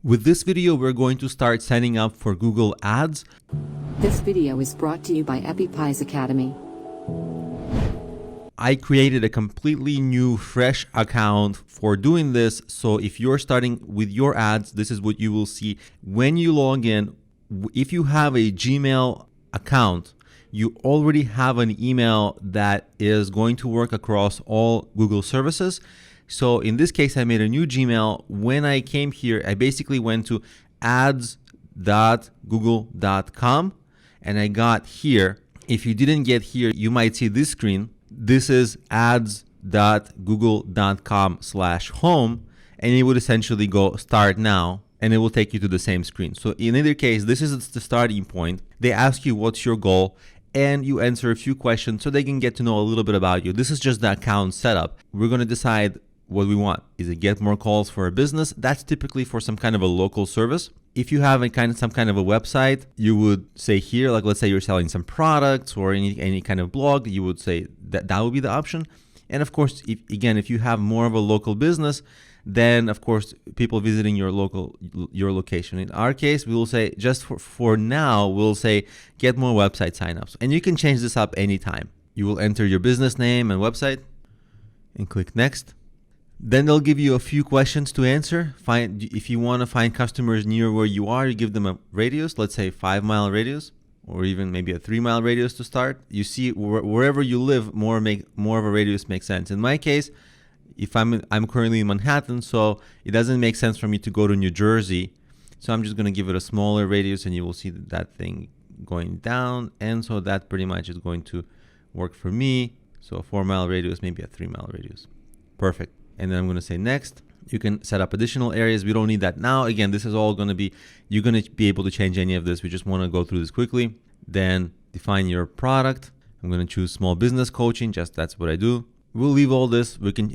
With this video, we're going to start signing up for Google Ads. This video is brought to you by EpiPies Academy. I created a completely new, fresh account for doing this. So if you're starting with your ads, this is what you will see when you log in. If you have a Gmail account, you already have an email that is going to work across all Google services. So in this case, I made a new Gmail. When I came here, I basically went to ads.google.com and I got here. If you didn't get here, you might see this screen. This is ads.google.com/home, and it would essentially go start now, and it will take you to the same screen. So in either case, this is the starting point. They ask you what's your goal, and you answer a few questions so they can get to know a little bit about you. This is just the account setup. We're going to decide what we want. Is it get more calls for a business? That's typically for some kind of a local service. If you have some kind of a website, you would say here, like let's say you're selling some products or any kind of blog, you would say that would be the option. And of course, if you have more of a local business, then of course people visiting your location. In our case, we will say just for now, we'll say get more website signups. And you can change this up anytime. You will enter your business name and website and click next. Then they'll give you a few questions to answer. If you want to find customers near where you are, you give them a radius, let's say 5-mile radius, or even maybe a 3-mile radius to start. You see wherever you live, more of a radius makes sense. In my case, if I'm currently in Manhattan, so it doesn't make sense for me to go to New Jersey. So I'm just going to give it a smaller radius, and you will see that thing going down. And so that pretty much is going to work for me. So a 4-mile radius, maybe a 3-mile radius. Perfect. And then I'm going to say next. You can set up additional areas. We don't need that now. Again, this is all going to be, you're going to be able to change any of this. We just want to go through this quickly. Then define your product. I'm going to choose small business coaching. Just that's what I do. We'll leave all this. We can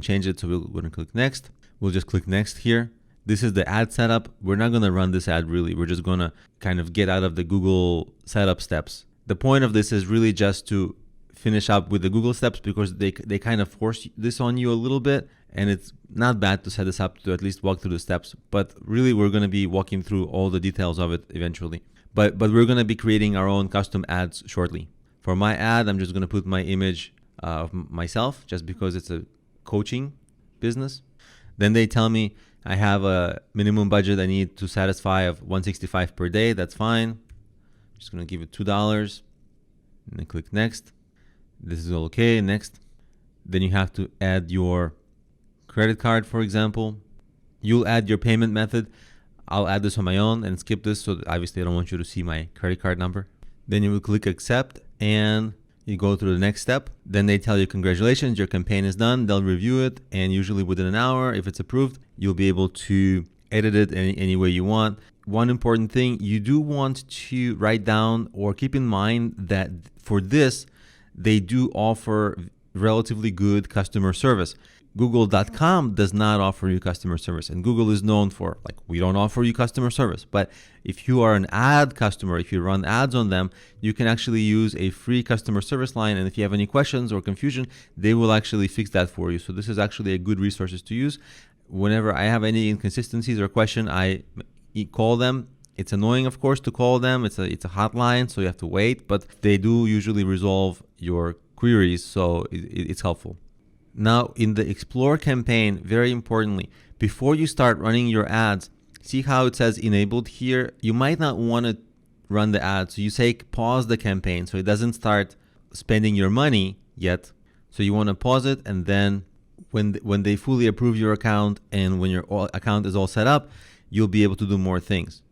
change it. So we're going to click next. We'll just click next here. This is the ad setup. We're not going to run this ad really. We're just going to kind of get out of the Google setup steps. The point of this is really just to finish up with the Google steps because they kind of force this on you a little bit, and it's not bad to set this up to at least walk through the steps, but really we're going to be walking through all the details of it eventually. But we're going to be creating our own custom ads shortly. For my ad, I'm just going to put my image of myself just because it's a coaching business. Then they tell me I have a minimum budget I need to satisfy of $165 per day. That's fine. I'm just going to give it $2 and then click next. This is all okay. Next. Then you have to add your credit card, for example. You'll add your payment method. I'll add this on my own and skip this. So obviously I don't want you to see my credit card number. Then you will click accept and you go through the next step. Then they tell you congratulations, your campaign is done. They'll review it, and usually within an hour, if it's approved, you'll be able to edit it any way you want. One important thing, you do want to write down or keep in mind that for this, they do offer relatively good customer service. Google.com does not offer you customer service, and Google is known for, we don't offer you customer service. But if you are an ad customer, if you run ads on them, you can actually use a free customer service line. And if you have any questions or confusion, they will actually fix that for you. So this is actually a good resource to use. Whenever I have any inconsistencies or question, I call them. It's annoying, of course, to call them. It's a hotline, so you have to wait, but they do usually resolve your queries, so it's helpful. Now, in the Explore campaign, very importantly, before you start running your ads, see how it says enabled here? You might not want to run the ad, so you say pause the campaign so it doesn't start spending your money yet. So you want to pause it, and then when they fully approve your account and when your account is all set up, you'll be able to do more things.